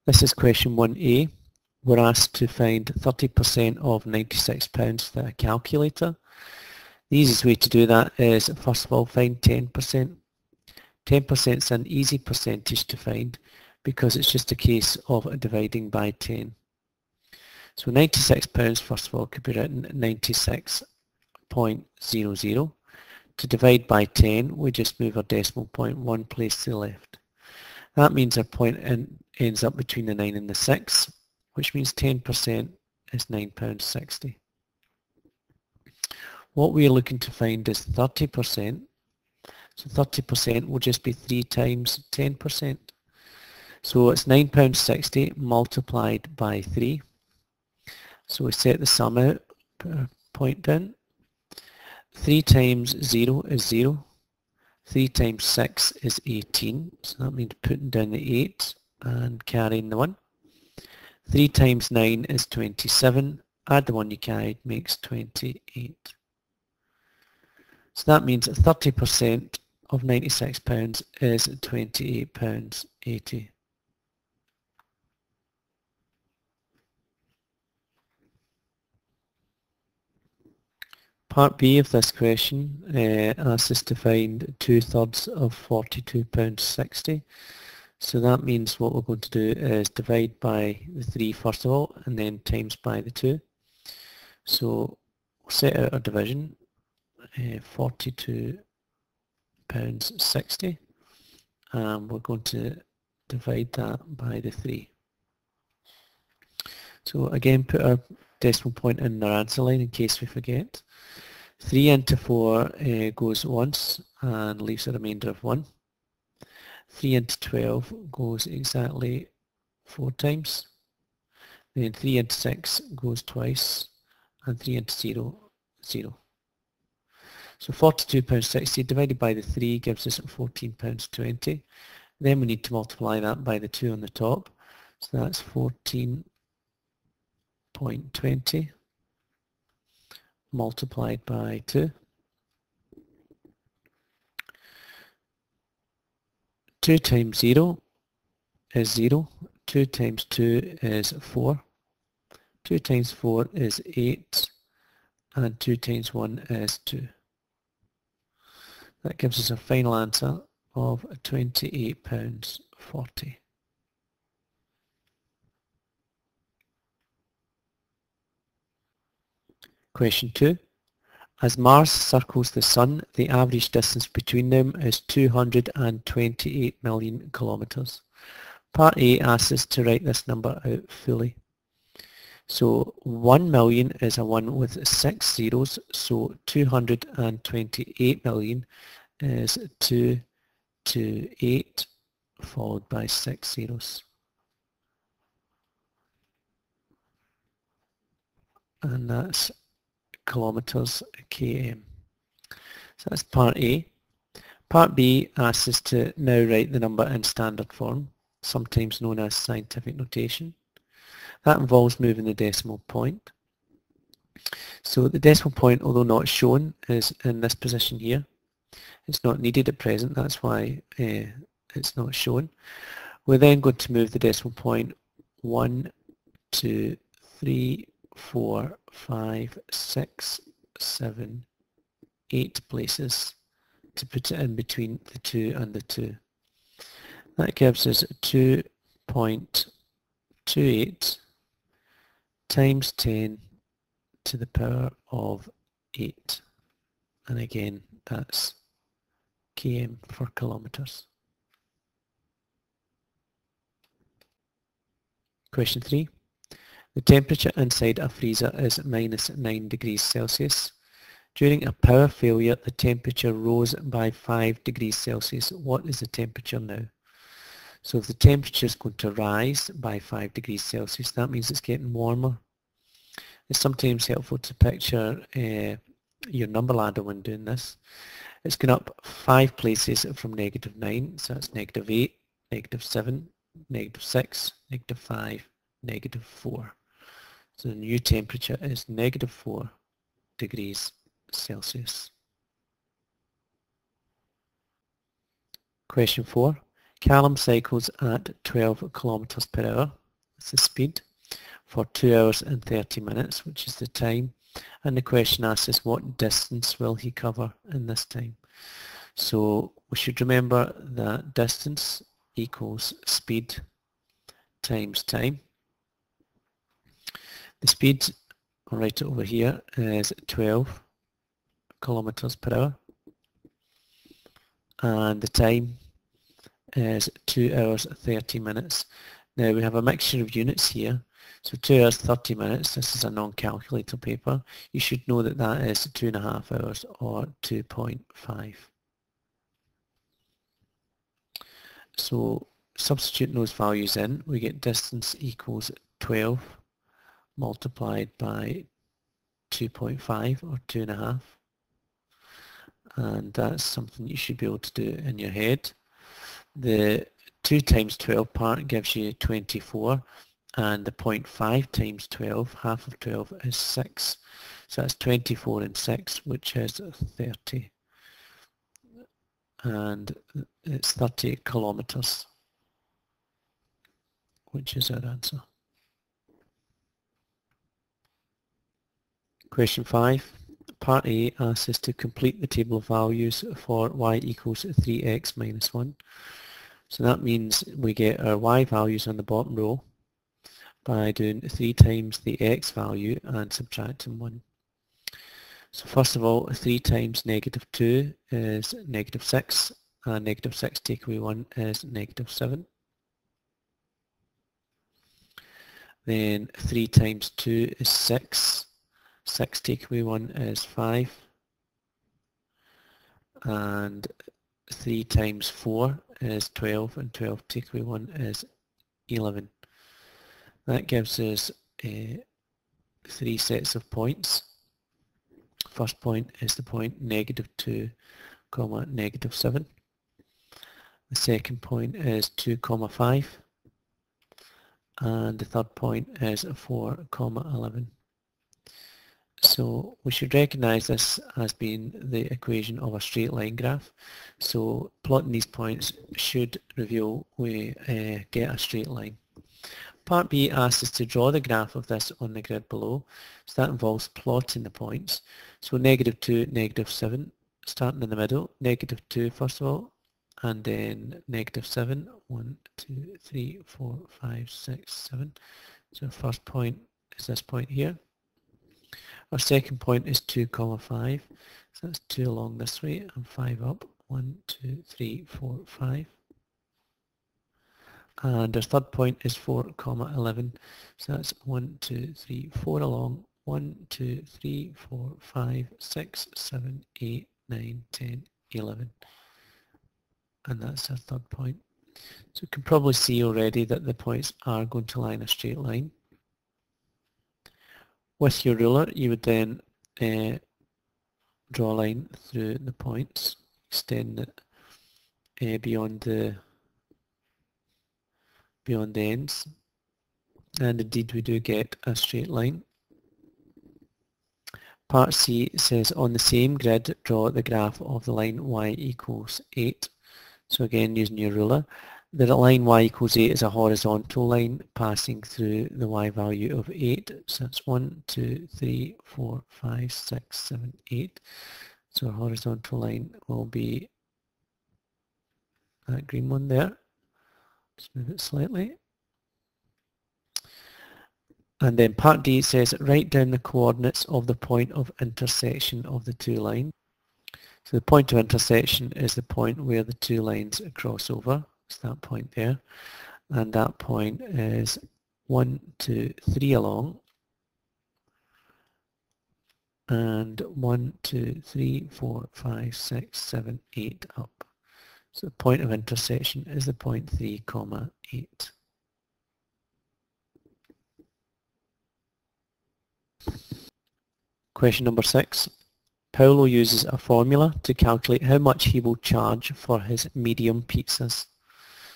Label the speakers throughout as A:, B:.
A: This is question 1A. We're asked to find 30% of £96 with a calculator. The easiest way to do that is, first of all, find 10%. 10% is an easy percentage to find because it's just a case of dividing by 10. So £96, first of all, could be written 96.00. To divide by 10, we just move our decimal point one place to the left. That means our point ends up between the 9 and the 6, which means 10% is £9.60. What we're looking to find is 30%. So 30% will just be 3 times 10%. So it's £9.60 multiplied by 3. So we set the sum out, put our point down. 3 times 0 is 0. 3 times 6 is 18. So that means putting down the 8 and carrying the 1. 3 times 9 is 27. Add the 1 you carried makes 28. So that means that 30% of £96 is £28.80. Part B of this question asks us to find 2/3 of £42.60. So that means what we're going to do is divide by the 3 first of all and then times by the 2. So we'll set out our division, £42.60, and we're going to divide that by the 3. So again, put our decimal point in our answer line in case we forget. 3 into 4 goes once and leaves a remainder of 1. 3 into 12 goes exactly 4 times. Then 3 into 6 goes twice, and 3 into 0, 0. So £42.60 divided by the 3 gives us £14.20. Then we need to multiply that by the 2 on the top. So that's 14.20 multiplied by 2. 2 times 0 is 0. 2 times 2 is 4. 2 times 4 is 8. And 2 times 1 is 2. That gives us a final answer of £28.40. Question 2. As Mars circles the Sun, the average distance between them is 228 million kilometres. Part A asks us to write this number out fully. So 1 million is a 1 with 6 zeros, so 228 million is 228 followed by 6 zeros. And that's kilometres km. So that's part A. Part B asks us to now write the number in standard form, sometimes known as scientific notation. That involves moving the decimal point. So the decimal point, although not shown, is in this position here. It's not needed at present, that's why it's not shown. We're then going to move the decimal point 1, 2, 3, 4, 5, 6, 7, 8 places to put it in between the 2 and the 2. That gives us 2.28 times 10 to the power of 8. And again, that's km for kilometres. Question 3. The temperature inside a freezer is -9 degrees Celsius. During a power failure, the temperature rose by 5 degrees Celsius. What is the temperature now? So if the temperature is going to rise by 5 degrees Celsius, that means it's getting warmer. It's sometimes helpful to picture your number ladder when doing this. It's going up 5 places from -9, so that's -8, -7, -6, -5, -4. So the new temperature is -4 degrees Celsius. Question 4. Callum cycles at 12 kilometers per hour, that's the speed, for 2 hours and 30 minutes, which is the time. And the question asks us what distance will he cover in this time. So we should remember that distance equals speed times time. The speed, I'll write it over here, is 12 kilometers per hour. And the time is 2 hours 30 minutes. Now we have a mixture of units here. So 2 hours 30 minutes, this is a non-calculator paper. You should know that that is 2.5 hours or 2.5. So substituting those values in, we get distance equals 12 multiplied by 2.5 or 2.5. And that's something you should be able to do in your head. The 2 times 12 part gives you 24, and the 0.5 times 12, half of 12 is 6. So that's 24 and 6, which is 30. And it's 30 kilometers, which is our answer. Question 5. Part A asks us to complete the table of values for y equals 3x minus 1. So that means we get our y values on the bottom row by doing 3 times the x value and subtracting 1. So first of all, 3 times negative 2 is negative 6, and negative 6 take away 1 is negative 7. Then 3 times 2 is 6. 6 take away 1 is 5. And 3 times 4 is 12, and 12 take away 1 is 11. That gives us 3 sets of points. First point is the point negative 2, comma negative 7. The second point is 2, comma 5. And the third point is 4, comma 11. So we should recognize this as being the equation of a straight line graph. So plotting these points should reveal we get a straight line. Part B asks us to draw the graph of this on the grid below. So that involves plotting the points. So negative 2, negative 7, starting in the middle. Negative 2 first of all, and then negative 7. 1, 2, 3, 4, 5, 6, 7. So our first point is this point here. Our second point is 2, comma 5. So that's 2 along this way and 5 up. 1, 2, 3, 4, 5. And our third point is 4, comma 11. So that's 1, 2, 3, 4 along. 1, 2, 3, 4, 5, 6, 7, 8, 9, 10, 11. And that's our third point. So you can probably see already that the points are going to lie in a straight line. With your ruler, you would then draw a line through the points, extend it beyond the ends, and indeed we do get a straight line. Part C says on the same grid draw the graph of the line y equals 8. So again, using your ruler, the line y equals 8 is a horizontal line passing through the y value of 8. So that's 1, 2, 3, 4, 5, 6, 7, 8. So our horizontal line will be that green one there. Just move it slightly. And then part D says write down the coordinates of the point of intersection of the two lines. So the point of intersection is the point where the two lines cross over. It's that point there. And that point is 1, 2, 3 along. And 1, 2, 3, 4, 5, 6, 7, 8 up. So the point of intersection is the point 3, comma 8. Question number 6. Paolo uses a formula to calculate how much he will charge for his medium pizzas.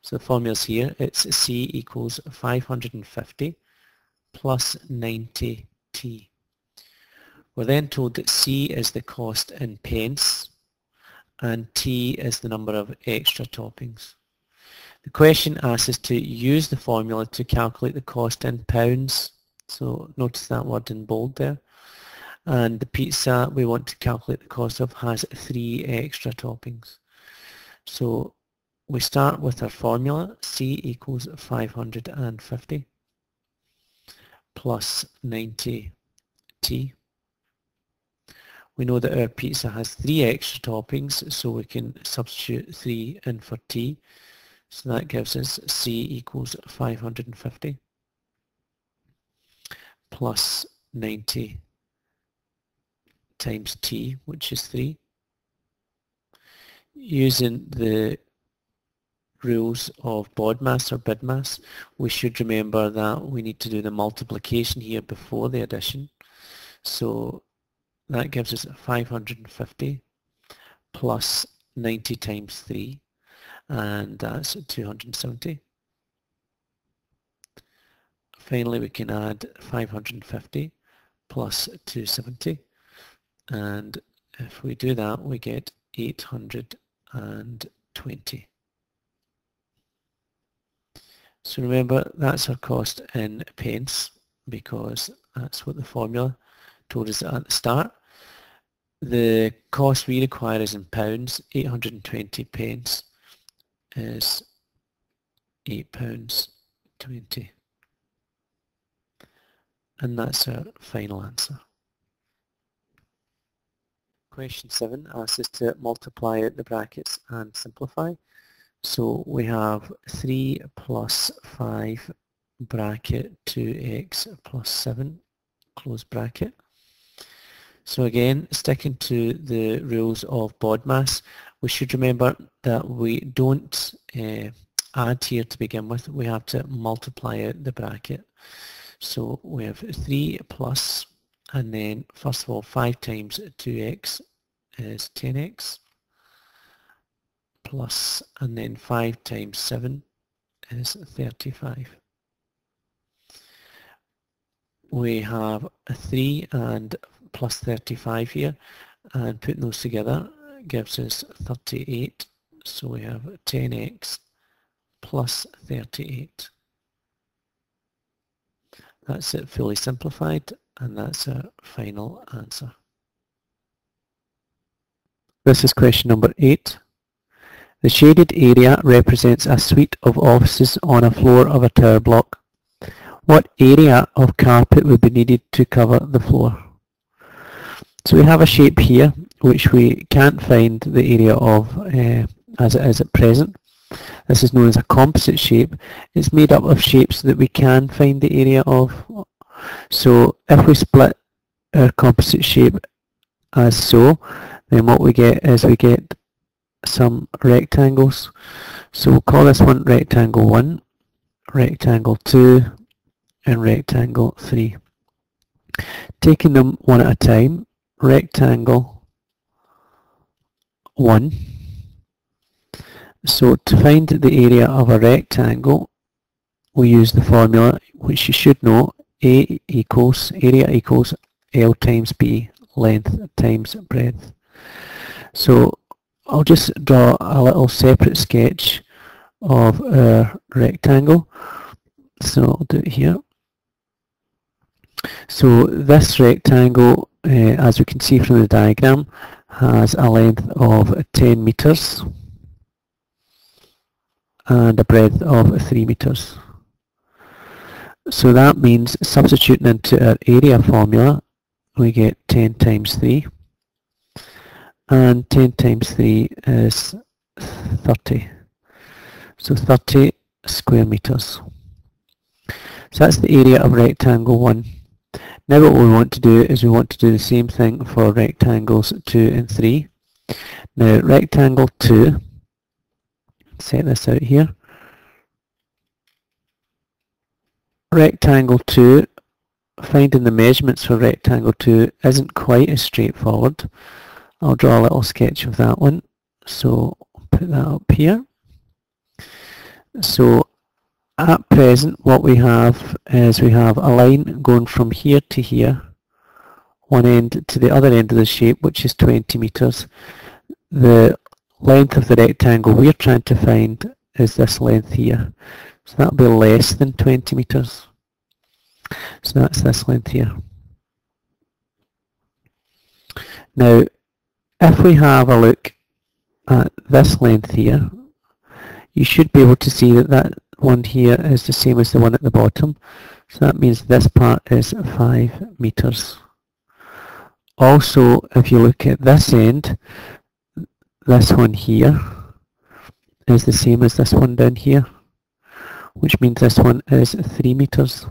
A: So the formula's here. It's C equals 550 plus 90t. We're then told that C is the cost in pence and T is the number of extra toppings. The question asks us to use the formula to calculate the cost in pounds. So notice that word in bold there. And the pizza we want to calculate the cost of has 3 extra toppings. So we start with our formula, C equals 550 plus 90t. We know that our pizza has 3 extra toppings, so we can substitute 3 in for t. So that gives us C equals 550 plus 90 times t, which is 3. Using the rules of BODMAS or BIDMAS, we should remember that we need to do the multiplication here before the addition. So that gives us 550 plus 90 times 3, and that's 270. Finally, we can add 550 plus 270, and if we do that, we get 820. So remember, that's our cost in pence, because that's what the formula told us at the start. The cost we require is in pounds. 820 pence is £8.20. And that's our final answer. Question 7 asks us to multiply out the brackets and simplify. So we have 3 plus 5 bracket 2x plus 7 close bracket. So again, sticking to the rules of BODMAS, we should remember that we don't add here to begin with. We have to multiply out the bracket. So we have 3 plus, and then first of all 5 times 2x is 10x, plus, and then 5 times 7 is 35. We have a 3 and plus 35 here, and putting those together gives us 38. So we have 10x plus 38. That's it fully simplified, and that's our final answer. This is question number 8. The shaded area represents a suite of offices on a floor of a tower block. What area of carpet would be needed to cover the floor? So we have a shape here which we can't find the area of as it is at present. This is known as a composite shape. It's made up of shapes that we can find the area of. So if we split our composite shape as so, then what we get is we get some rectangles. So we'll call this one rectangle 1, rectangle 2, and rectangle 3. Taking them one at a time, rectangle 1. So to find the area of a rectangle, we use the formula which you should know, area equals L times B, length times breadth. So I'll just draw a little separate sketch of our rectangle. So I'll do it here. So this rectangle, as we can see from the diagram, has a length of 10 meters and a breadth of 3 meters. So that means substituting into our area formula, we get 10 times 3, and 10 times 3 is 30. So 30 square meters. So that's the area of rectangle 1. Now what we want to do is we want to do the same thing for rectangles 2 and 3. Now rectangle 2, set this out here. Rectangle 2, finding the measurements for rectangle 2 isn't quite as straightforward. I'll draw a little sketch of that one. So put that up here. So at present what we have is we have a line going from here to here, one end to the other end of the shape, which is 20 meters. The length of the rectangle we're trying to find is this length here. So that'll be less than 20 metres. So that's this length here. Now, if we have a look at this length here, you should be able to see that that one here is the same as the one at the bottom. So that means this part is 5 metres. Also, if you look at this end, this one here is the same as this one down here, which means this one is 3 metres.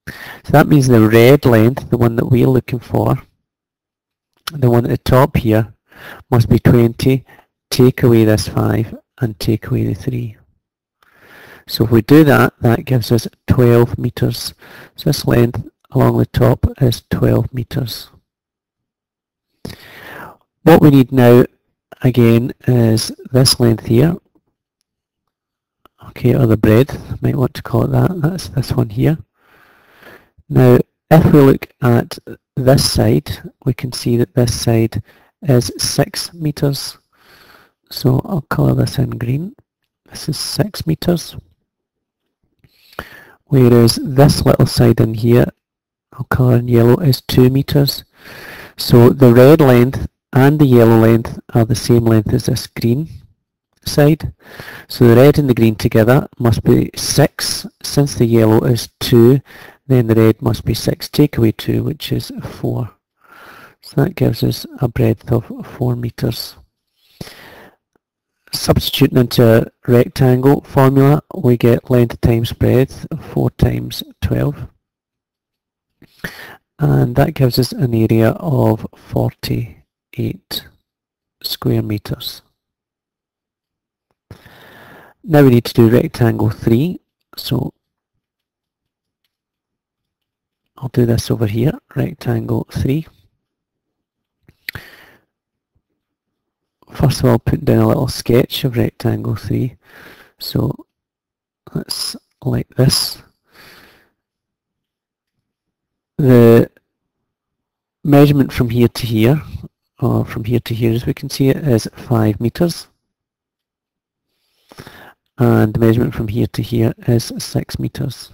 A: So that means the red length, the one that we're looking for, the one at the top here, must be 20, take away this 5 and take away the 3. So if we do that, that gives us 12 metres. So this length along the top is 12 metres. What we need now, again, is this length here, okay, or the breadth, might want to call it that, that's this one here. Now, if we look at this side, we can see that this side is 6 metres. So I'll colour this in green. This is 6 metres. Whereas this little side in here, I'll colour in yellow, is 2 metres. So the red length and the yellow length are the same length as this green side. So the red and the green together must be 6. Since the yellow is 2, then the red must be 6. Take away 2, which is 4. So that gives us a breadth of 4 metres. Substituting into a rectangle formula, we get length times breadth, 4 times 12. And that gives us an area of 48 square metres. Now we need to do rectangle 3, so I'll do this over here, rectangle 3. First of all, put down a little sketch of rectangle 3. So that's like this. The measurement from here to here, or from here to here as we can see it, is 5 metres. And the measurement from here to here is 6 metres.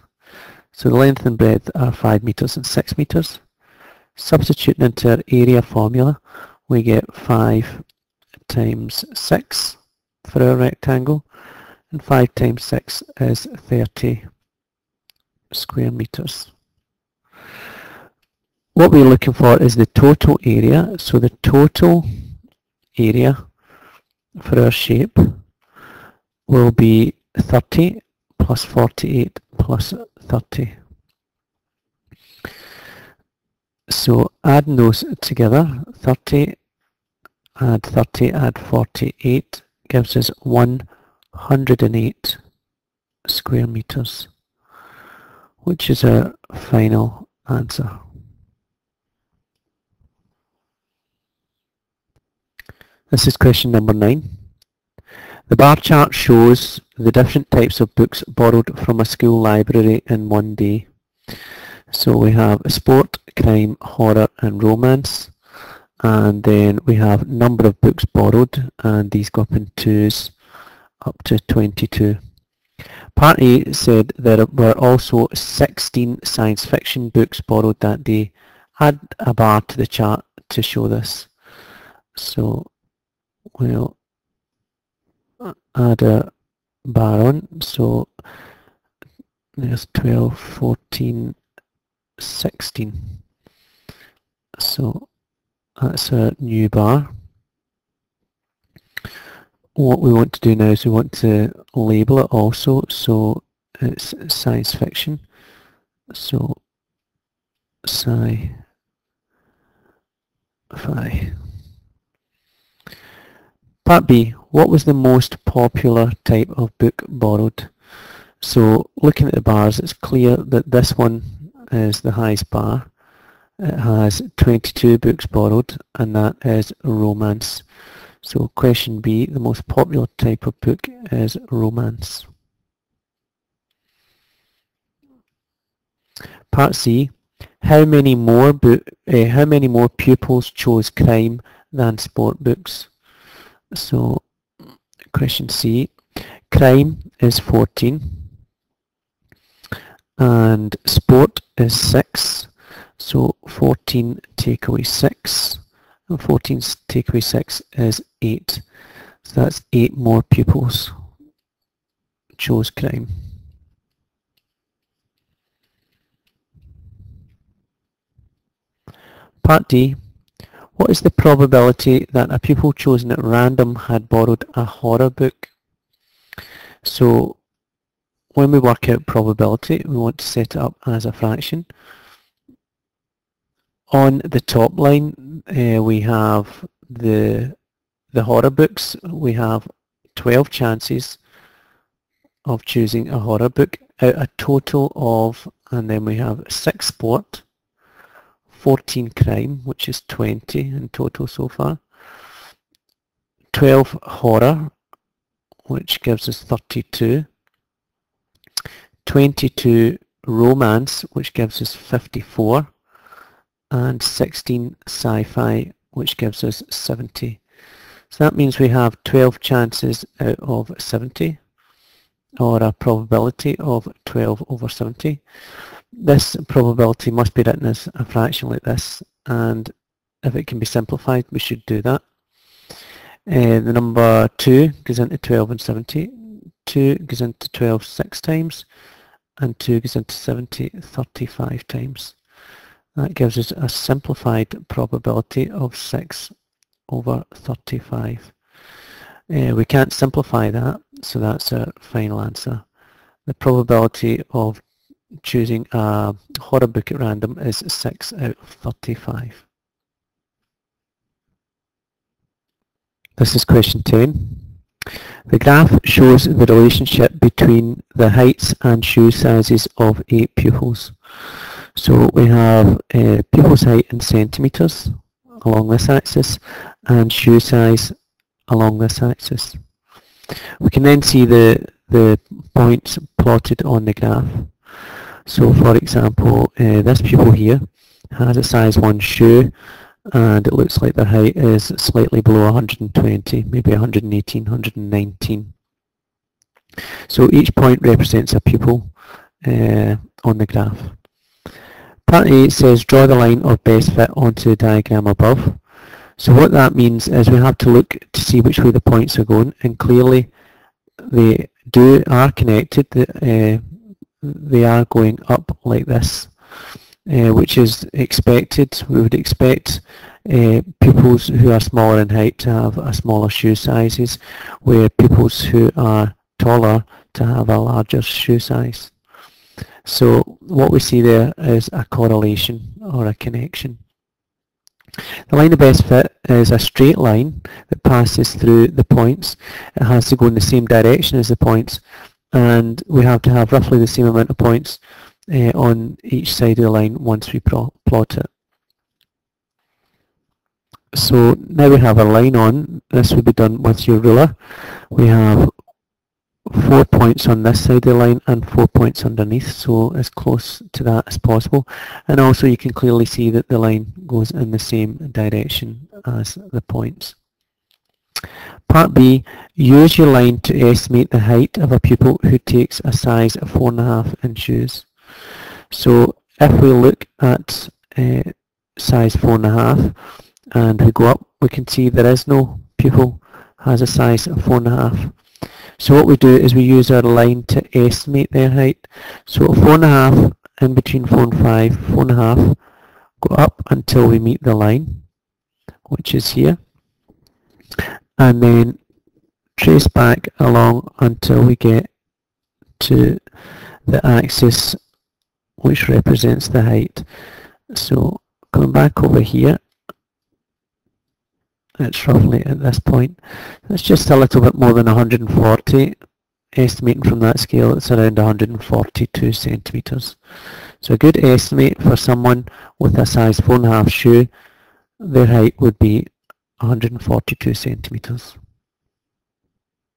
A: So the length and breadth are 5 metres and 6 metres. Substituting into our area formula, we get 5 times 6 for our rectangle, and 5 times 6 is 30 square metres. What we're looking for is the total area, so the total area for our shape will be 30 plus 48 plus 30. So adding those together, 30 add 30, add 48 gives us 108 square metres, which is our final answer. This is question number 9. The bar chart shows the different types of books borrowed from a school library in one day. So we have sport, crime, horror and romance. And then we have number of books borrowed, and these go up in 2s up to 22. Part A said there were also 16 science fiction books borrowed that day. Add a bar to the chart to show this. So we'll add a bar on. So there's 12, 14, 16. So that's a new bar. What we want to do now is we want to label it also, so it's science fiction. So sci-fi. Part B, what was the most popular type of book borrowed? So looking at the bars, it's clear that this one is the highest bar. It has 22 books borrowed, and that is romance. So question B, the most popular type of book is romance. Part C, how many more pupils chose crime than sport books? So question C, Crime is 14. And sport is 6. So 14 take away 6. And 14 take away 6 is 8. So that's 8 more pupils chose crime. Part D. What is the probability that a pupil chosen at random had borrowed a horror book? So when we work out probability, we want to set it up as a fraction. On the top line, we have the horror books. We have 12 chances of choosing a horror book out a total of, and then we have 6 sport, 14 crime, which is 20 in total so far, 12 horror, which gives us 32, 22 romance, which gives us 54, and 16 sci-fi, which gives us 70. So that means we have 12 chances out of 70, or a probability of 12 over 70. This probability must be written as a fraction like this, and if it can be simplified, we should do that. The number 2 goes into 12 and 70, 2 goes into 12 6 times, and 2 goes into 70 35 times. That gives us a simplified probability of 6 over 35. We can't simplify that, so that's our final answer. The probability of choosing a horror book at random is 6 out of 35. This is question 10. The graph shows the relationship between the heights and shoe sizes of 8 pupils. So we have pupils' height in centimetres along this axis and shoe size along this axis. We can then see the points plotted on the graph. So for example, this pupil here has a size 1 shoe, and it looks like their height is slightly below 120, maybe 118, 119. So each point represents a pupil on the graph. Part A says draw the line of best fit onto the diagram above. So what that means is we have to look to see which way the points are going, and clearly they are connected. They are going up like this, which is expected. We would expect pupils who are smaller in height to have a smaller shoe sizes, where pupils who are taller to have a larger shoe size. So what we see there is a correlation or a connection. The line of best fit is a straight line that passes through the points. It has to go in the same direction as the points, and we have to have roughly the same amount of points on each side of the line once we plot it. So now we have a line on. This will be done with your ruler. We have 4 points on this side of the line and 4 points underneath, so as close to that as possible. And also you can clearly see that the line goes in the same direction as the points. Part B, use your line to estimate the height of a pupil who takes a size of 4.5 in shoes. So if we look at size 4.5 and we go up, we can see there is no pupil has a size of 4.5. So what we do is we use our line to estimate their height. So 4.5 in between 4 and 5, 4.5, go up until we meet the line, which is here, and then trace back along until we get to the axis which represents the height. So coming back over here, it's roughly at this point. It's just a little bit more than 140. Estimating from that scale, it's around 142 centimetres. So a good estimate for someone with a size 4.5 shoe, their height would be 142 centimetres.